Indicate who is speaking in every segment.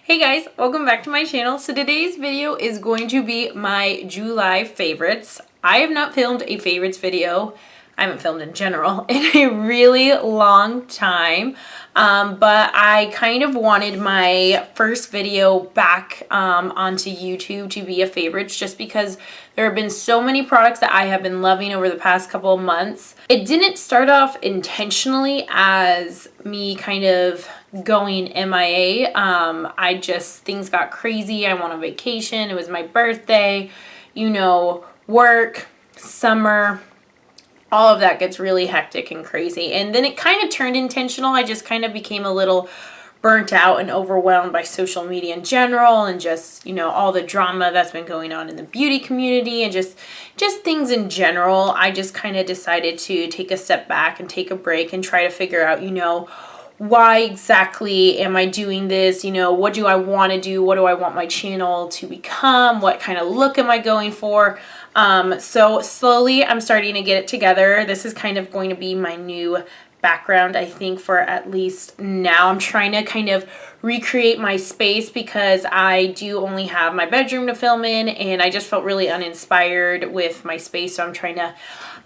Speaker 1: Hey guys, welcome back to my channel. So today's video is going to be my July favorites. I have not filmed a favorites video. I haven't filmed in general in a really long time, but I kind of wanted my first video back onto YouTube to be a favorites just because there have been so many products that I have been loving over the past couple of months. It didn't start off intentionally as me kind of going MIA. Things got crazy. I went on vacation. It was my birthday, work, summer. All of that gets really hectic and crazy. And then it kind of turned intentional. I just kind of became a little burnt out and overwhelmed by social media in general and just, all the drama that's been going on in the beauty community and just things in general. I just kind of decided to take a step back and take a break and try to figure out, why exactly am I doing this? What do I want to do? What do I want my channel to become? What kind of look am I going for? So slowly I'm starting to get it together. This is kind of going to be my new background, I think, for at least now. I'm trying to kind of recreate my space because I do only have my bedroom to film in and I just felt really uninspired with my space. So I'm trying to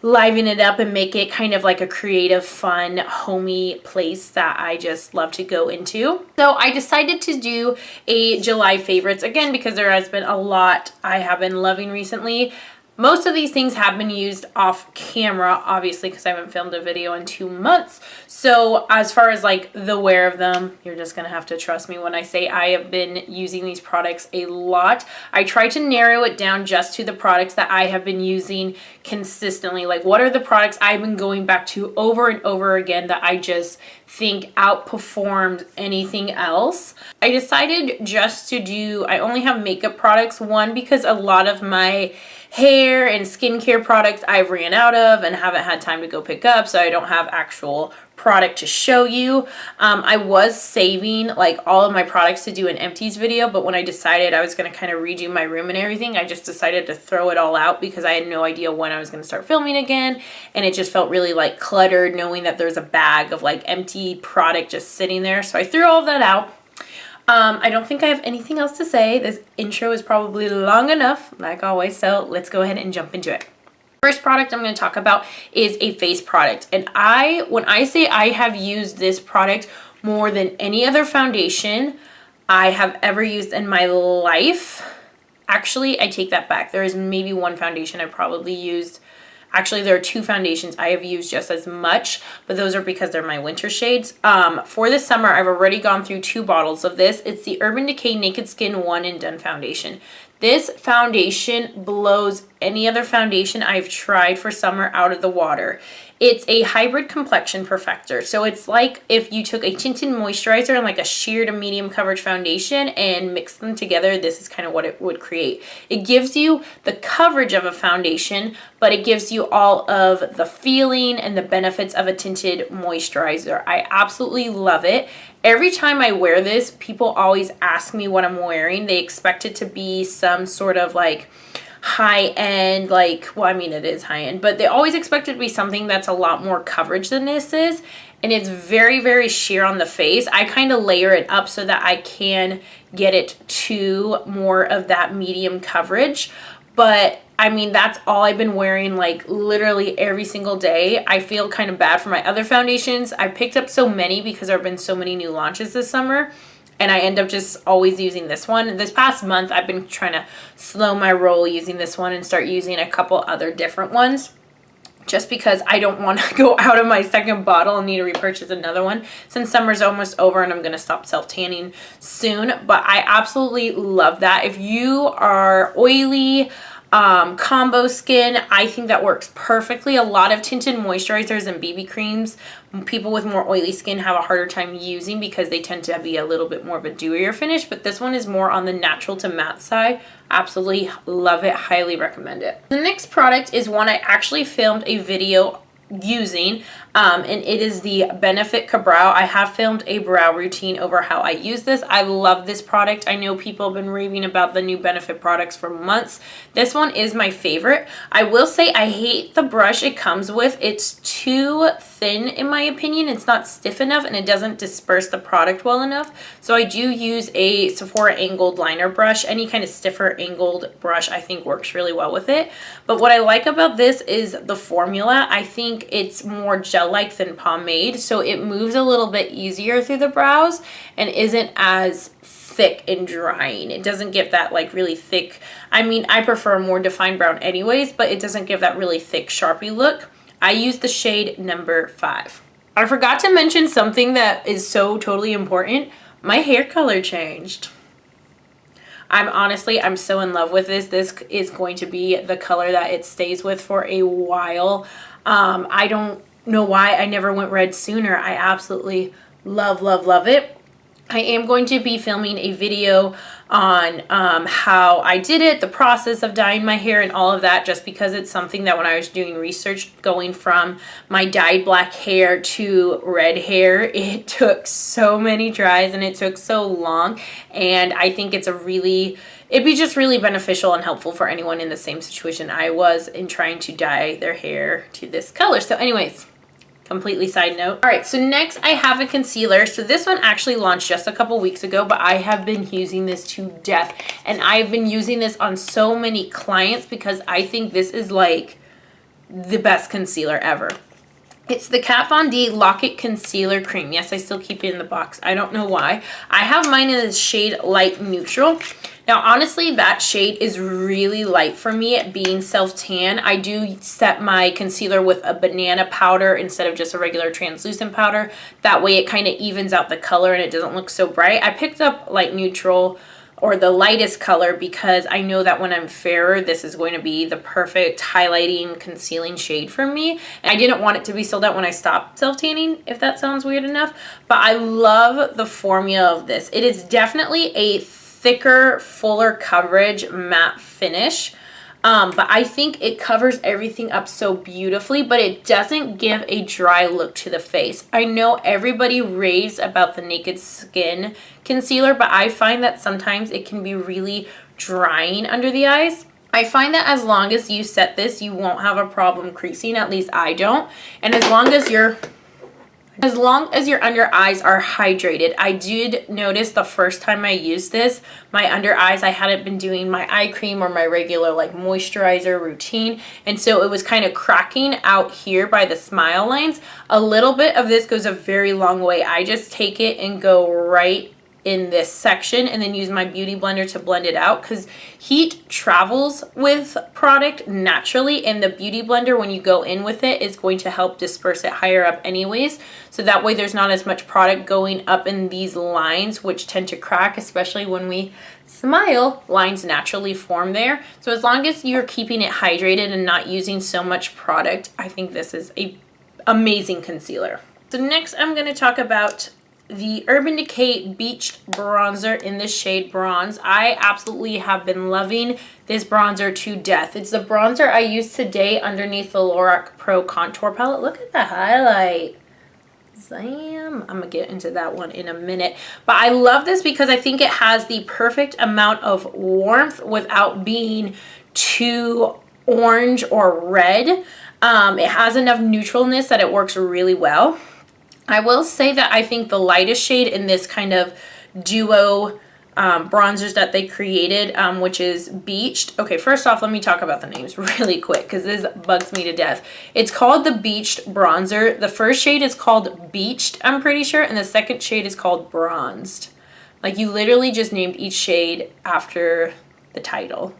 Speaker 1: liven it up and make it kind of like a creative, fun, homey place that I just love to go into. So I decided to do a July favorites again because there has been a lot I have been loving recently. Most of these things have been used off camera, obviously, because I haven't filmed a video in 2 months. So as far as like the wear of them, you're just going to have to trust me when I say I have been using these products a lot. I try to narrow it down just to the products that I have been using consistently. Like, what are the products I've been going back to over and over again that I just think outperformed anything else? I decided just to do, I only have makeup products. One, because a lot of my hair and skincare products I ran out of and haven't had time to go pick up, so I don't have actual product to show you. I was saving like all of my products to do an empties video, but when I decided I was going to kind of redo my room and everything, I just decided to throw it all out because I had no idea when I was going to start filming again, and it just felt really like cluttered knowing that there's a bag of like empty product just sitting there. So I threw all of that out. I don't think I have anything else to say. This intro is probably long enough, like always, so let's go ahead and jump into it. First product I'm going to talk about is a face product. And when I say I have used this product more than any other foundation I have ever used in my life. Actually, I take that back. There is maybe one foundation I probably used. Actually, there are 2 foundations I have used just as much, but those are because they're my winter shades. For this summer, I've already gone through 2 bottles of this. It's the Urban Decay Naked Skin One and Done foundation. This foundation blows any other foundation I've tried for summer out of the water. It's a hybrid complexion perfector. So it's like if you took a tinted moisturizer and like a sheer to medium coverage foundation and mixed them together, this is kind of what it would create. It gives you the coverage of a foundation, but it gives you all of the feeling and the benefits of a tinted moisturizer. I absolutely love it. Every time I wear this, people always ask me what I'm wearing. They expect it to be some sort of like high-end, it is high-end, but they always expect it to be something that's a lot more coverage than this is, and it's very, very sheer on the face. I kind of layer it up so that I can get it to more of that medium coverage, but that's all I've been wearing like literally every single day. I feel kind of bad for my other foundations. I picked up so many because there have been so many new launches this summer, and I end up just always using this one. This past month, I've been trying to slow my roll using this one and start using a couple other different ones just because I don't want to go out of my second bottle and need to repurchase another one since summer's almost over and I'm going to stop self-tanning soon. But I absolutely love that. If you are oily, combo skin, I think that works perfectly. A lot of tinted moisturizers and BB creams, people with more oily skin have a harder time using because they tend to be a little bit more of a dewier finish, but this one is more on the natural to matte side. Absolutely love it, highly recommend it. The next product is one I actually filmed a video using, and it is the Benefitka Brow. I have filmed a brow routine over how I use this. I love this product. I know people have been raving about the new Benefit products for months. This one is my favorite. I will say I hate the brush it comes with. It's too thin in my opinion. It's not stiff enough and it doesn't disperse the product well enough. So I do use a Sephora angled liner brush. Any kind of stiffer angled brush I think works really well with it. But what I like about this is the formula. I think it's more gel-like than pomade, so it moves a little bit easier through the brows and isn't as thick and drying. It doesn't give that like really thick, I mean, I prefer a more defined brown anyways, but it doesn't give that really thick Sharpie look. I use the shade number 5. I forgot to mention something that is so totally important. My hair color changed. I'm so in love with this. This is going to be the color that it stays with for a while. I don't know why I never went red sooner. I absolutely love, love, love it. I am going to be filming a video on how I did it, the process of dyeing my hair and all of that, just because it's something that when I was doing research going from my dyed black hair to red hair, it took so many tries and it took so long, and I think it's it'd be just really beneficial and helpful for anyone in the same situation I was in trying to dye their hair to this color. So anyways, completely side note. All right, so next I have a concealer. So this one actually launched just a couple weeks ago, but I have been using this to death. And I've been using this on so many clients because I think this is like the best concealer ever. It's the Kat Von D Lock-It Concealer Cream. Yes, I still keep it in the box. I don't know why. I have mine in the shade Light Neutral. Now, honestly, that shade is really light for me, being self-tan. I do set my concealer with a banana powder instead of just a regular translucent powder. That way it kind of evens out the color and it doesn't look so bright. I picked up Light Neutral, or the lightest color, because I know that when I'm fairer, this is going to be the perfect highlighting, concealing shade for me. And I didn't want it to be sold out when I stopped self-tanning, if that sounds weird enough. But I love the formula of this. It is definitely a thicker, fuller coverage matte finish. But I think it covers everything up so beautifully, but it doesn't give a dry look to the face. I know everybody raves about the Naked Skin concealer, but I find that sometimes it can be really drying under the eyes. I find that as long as you set this, you won't have a problem creasing. At least I don't. And as long as your under eyes are hydrated. I did notice the first time I used this, my under eyes, I hadn't been doing my eye cream or my regular like moisturizer routine, and so it was kind of cracking out here by the smile lines. A little bit of this goes a very long way. I just take it and go right in this section and then use my beauty blender to blend it out, because heat travels with product naturally, and the beauty blender, when you go in with it, is going to help disperse it higher up anyways, so that way there's not as much product going up in these lines, which tend to crack, especially when we smile. Lines naturally form there. So as long as you're keeping it hydrated and not using so much product, I think this is a amazing concealer. So next I'm going to talk about the Urban Decay Beached Bronzer in the shade Bronze. I absolutely have been loving this bronzer to death. It's the bronzer I used today underneath the Lorac Pro Contour Palette. Look at the highlight. Zam. I'm gonna get into that one in a minute. But I love this because I think it has the perfect amount of warmth without being too orange or red. It has enough neutralness that it works really well. I will say that I think the lightest shade in this kind of duo bronzers that they created, which is Beached. Okay, first off, let me talk about the names really quick because this bugs me to death. It's called the Beached Bronzer. The first shade is called Beached, I'm pretty sure, and the second shade is called Bronzed. Like, you literally just named each shade after the title.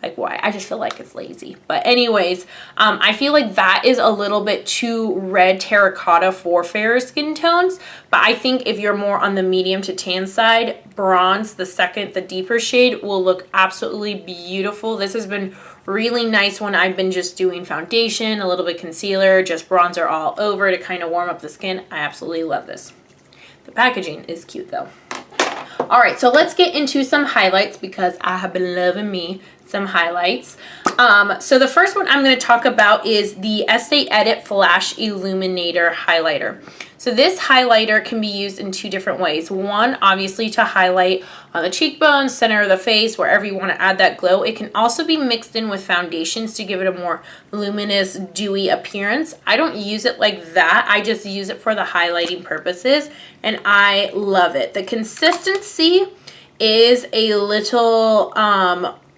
Speaker 1: Like, why? I just feel like it's lazy. But anyways, I feel like that is a little bit too red terracotta for fairer skin tones. But I think if you're more on the medium to tan side, Bronze, the deeper shade, will look absolutely beautiful. This has been really nice when I've been just doing foundation, a little bit concealer, just bronzer all over to kind of warm up the skin. I absolutely love this. The packaging is cute though. All right, so let's get into some highlights because I have been loving me some highlights. So the first one I'm going to talk about is the Estee Edit Flash Illuminator Highlighter. So this highlighter can be used in two different ways. One, obviously to highlight on the cheekbones, center of the face, wherever you want to add that glow. It can also be mixed in with foundations to give it a more luminous, dewy appearance. I don't use it like that. I just use it for the highlighting purposes, and I love it. The consistency is a little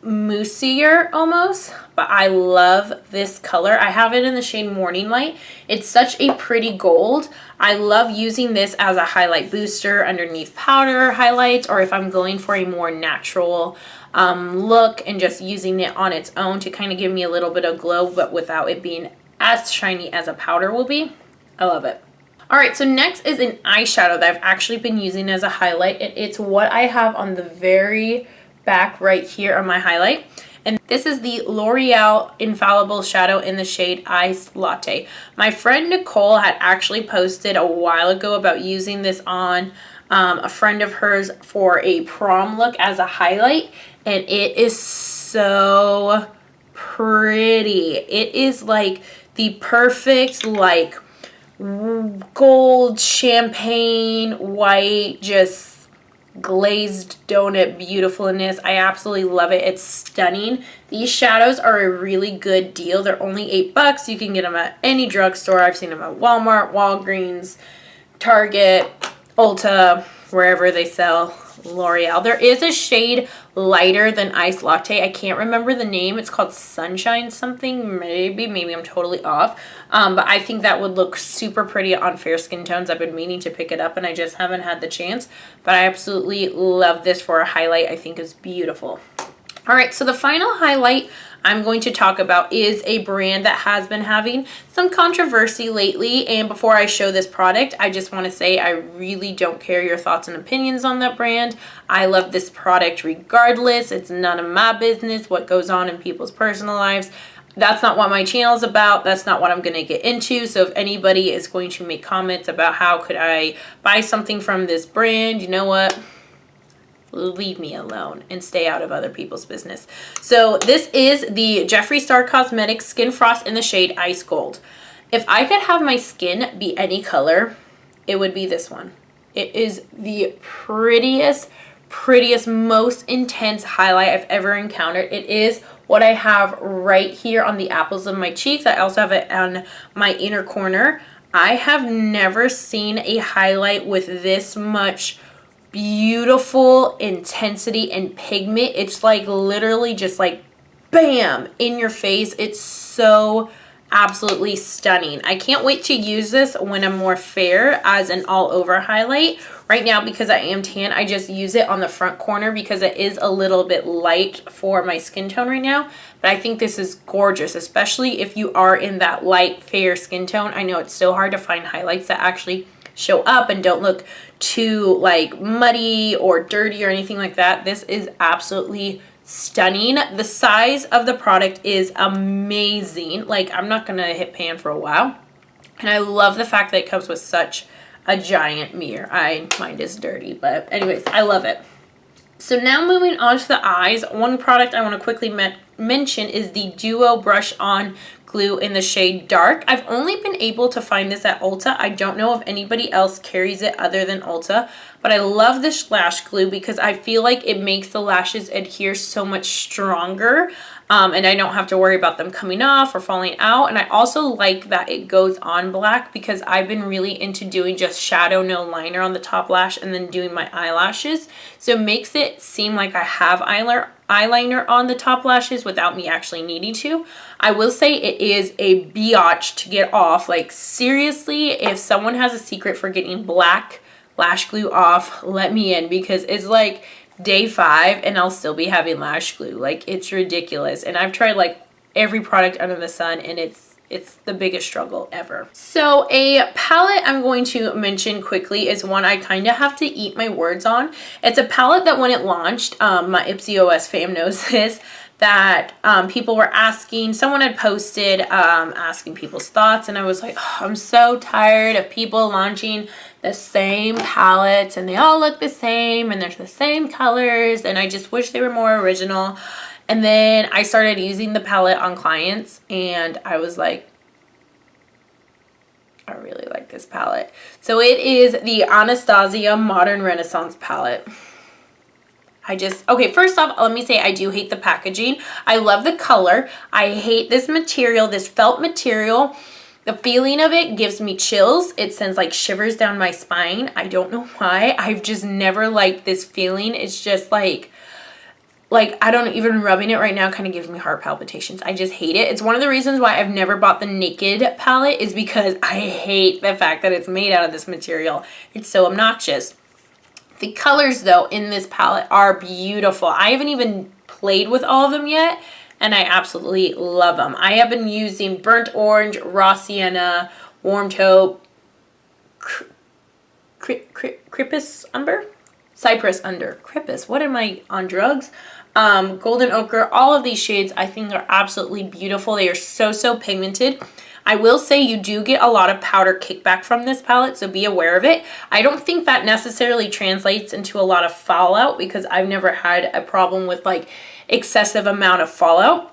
Speaker 1: moussier almost, but I love this color. I have it in the shade Morning Light. It's such a pretty gold. I love using this as a highlight booster underneath powder highlights, or if I'm going for a more natural look and just using it on its own to kind of give me a little bit of glow, but without it being as shiny as a powder will be. I love it. All right, so next is an eyeshadow that I've actually been using as a highlight, and it's what I have on the very back right here on my highlight. And this is the L'Oreal Infallible shadow in the shade Iced Latte. My friend Nicole had actually posted a while ago about using this on a friend of hers for a prom look as a highlight, and it is so pretty. It is like the perfect like gold champagne white, just glazed donut beautifulness. I absolutely love it. It's stunning. These shadows are a really good deal. They're only $8. You can get them at any drugstore. I've seen them at Walmart, Walgreens, Target, Ulta, wherever they sell L'Oreal. There is a shade lighter than Iced Latte. I can't remember the name. It's called Sunshine something. Maybe I'm totally off. But I think that would look super pretty on fair skin tones. I've been meaning to pick it up and I just haven't had the chance. But I absolutely love this for a highlight. I think is beautiful. All right, so the final highlight I'm going to talk about is a brand that has been having some controversy lately. And before I show this product, I just want to say I really don't care your thoughts and opinions on that brand. I love this product regardless. It's none of my business what goes on in people's personal lives. That's not what my channel is about. That's not what I'm going to get into. So if anybody is going to make comments about how could I buy something from this brand, you know what? Leave me alone and stay out of other people's business. So this is the Jefree Star Cosmetics Skin Frost in the shade Ice Gold. If I could have my skin be any color, it would be this one. It is the prettiest, most intense highlight I've ever encountered. It is what I have right here on the apples of my cheeks. I also have it on my inner corner. I have never seen a highlight with this much beautiful intensity and pigment. It's like literally just like bam in your face. It's so absolutely stunning. I can't wait to use this when I'm more fair as an all over highlight. Right now, because I am tan, I just use it on the front corner because it is a little bit light for my skin tone right now. But I think this is gorgeous, especially if you are in that light fair skin tone. I know it's so hard to find highlights that actually show up and don't look too like muddy or dirty or anything like that. This is absolutely stunning. The size of the product is amazing. Like, I'm not gonna hit pan for a while, and I love the fact that it comes with such a giant mirror. Mine is dirty, but anyways, I love it. So now moving on to the eyes, one product I want to quickly mention is the Duo Brush On Glue in the shade Dark. I've only been able to find this at Ulta. I don't know if anybody else carries it other than Ulta, but I love this lash glue because I feel like it makes the lashes adhere so much stronger, and I don't have to worry about them coming off or falling out. And I also like that it goes on black because I've been really into doing just shadow, no liner on the top lash and then doing my eyelashes. So it makes it seem like I have eyeliner on the top lashes without me actually needing to. I will say it is a biatch to get off. Like, seriously, if someone has a secret for getting black lash glue off, let me in, because it's like day 5 and I'll still be having lash glue. Like, it's ridiculous. And I've tried like every product under the sun, and it's the biggest struggle ever. So a palette I'm going to mention quickly is one I kind of have to eat my words on. It's a palette that when it launched, my IpsyOS fam knows this, that people were asking, someone had posted asking people's thoughts, and I was like, oh, I'm so tired of people launching the same palettes and they all look the same and there's the same colors, and I just wish they were more original. And then I started using the palette on clients, and I was like, I really like this palette. So it is the Anastasia Modern Renaissance palette. Okay, first off, let me say I do hate the packaging. I love the color. I hate this material, this felt material. The feeling of it gives me chills. It sends like shivers down my spine. I don't know why. I've just never liked this feeling. It's just like I don't even rubbing it right now kind of gives me heart palpitations. I just hate it. It's one of the reasons why I've never bought the Naked palette is because I hate the fact that it's made out of this material. It's so obnoxious. The colors though in this palette are beautiful. I haven't even played with all of them yet and I absolutely love them. I have been using Burnt Orange, Raw Sienna, Warm Taupe, Cypress Umber? Cypress Under. Crippus. What am I on drugs? Golden Ochre. All of these shades I think are absolutely beautiful. They are so pigmented. I will say you do get a lot of powder kickback from this palette, so be aware of it. I don't think that necessarily translates into a lot of fallout because I've never had a problem with like excessive amount of fallout.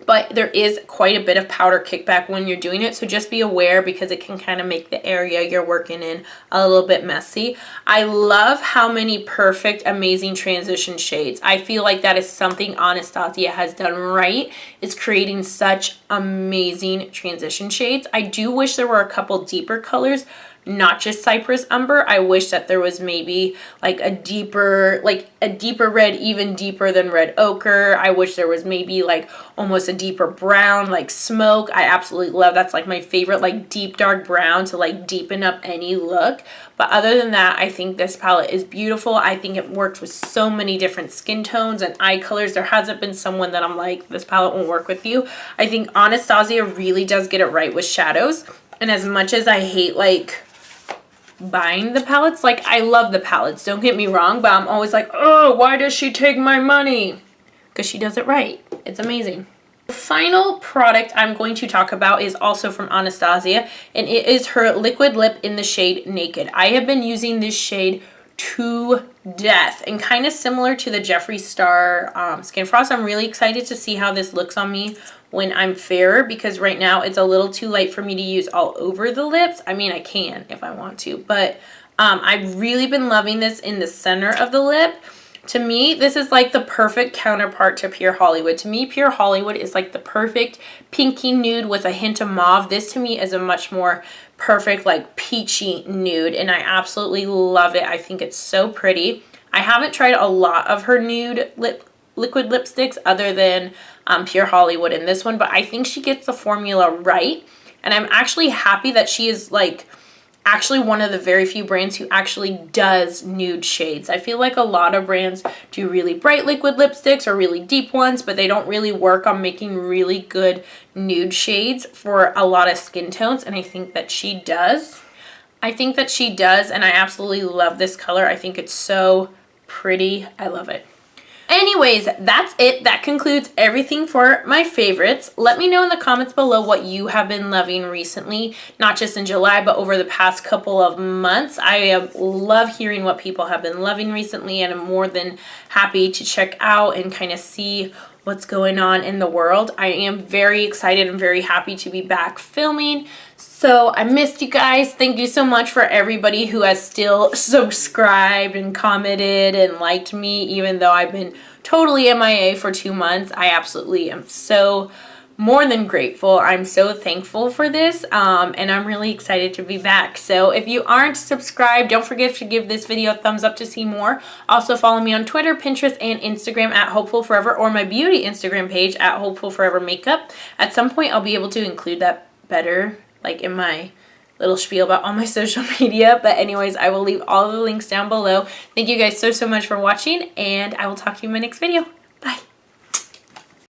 Speaker 1: But there is quite a bit of powder kickback when you're doing it, so just be aware because it can kind of make the area you're working in a little bit messy. I love how many perfect, amazing transition shades. I feel like that is something Anastasia has done right, is creating such amazing transition shades. I do wish there were a couple deeper colors, not just Cypress Umber. I wish that there was maybe like a deeper red, even deeper than red ochre. I wish there was maybe like almost a deeper brown, like smoke. I absolutely love that's like my favorite, like deep dark brown to like deepen up any look. But other than that, I think this palette is beautiful. I think it works with so many different skin tones and eye colors. There hasn't been someone that I'm like, this palette won't work with you. I think Anastasia really does get it right with shadows. And as much as I hate like buying the palettes, like I love the palettes, don't get me wrong, but I'm always like, oh, why does she take my money? Because she does it right. It's amazing. The final product I'm going to talk about is also from Anastasia, and it is her liquid lip in the shade Naked. I have been using this shade to death and kind of similar to the Jefree Star Skin Frost. I'm really excited to see how this looks on me when I'm fairer because right now it's a little too light for me to use all over the lips. I mean, I can if I want to, but I've really been loving this in the center of the lip. To me, this is like the perfect counterpart to Pure Hollywood. To me, Pure Hollywood is like the perfect pinky nude with a hint of mauve. This to me is a much more perfect like peachy nude and I absolutely love it. I think it's so pretty. I haven't tried a lot of her nude liquid lipsticks other than Pure Hollywood in this one, but I think she gets the formula right and I'm actually happy that she is like actually one of the very few brands who actually does nude shades. I feel like a lot of brands do really bright liquid lipsticks or really deep ones, but they don't really work on making really good nude shades for a lot of skin tones, and I think that she does. And I absolutely love this color. I think it's so pretty. I love it. Anyways, that's it. That concludes everything for my favorites. Let me know in the comments below what you have been loving recently, not just in July, but over the past couple of months. I love hearing what people have been loving recently, and I'm more than happy to check out and kind of see what's going on in the world. I am very excited and very happy to be back filming. So I missed you guys. Thank you so much for everybody who has still subscribed and commented and liked me, even though I've been totally MIA for 2 months. I absolutely am so more than grateful. I'm so thankful for this, and I'm really excited to be back. So if you aren't subscribed, don't forget to give this video a thumbs up to see more. Also follow me on Twitter, Pinterest, and Instagram at Hopeful Forever, or my beauty Instagram page at Hopeful Forever Makeup. At some point, I'll be able to include that better, like in my little spiel about all my social media. But anyways, I will leave all the links down below. Thank you guys so much for watching, and I will talk to you in my next video.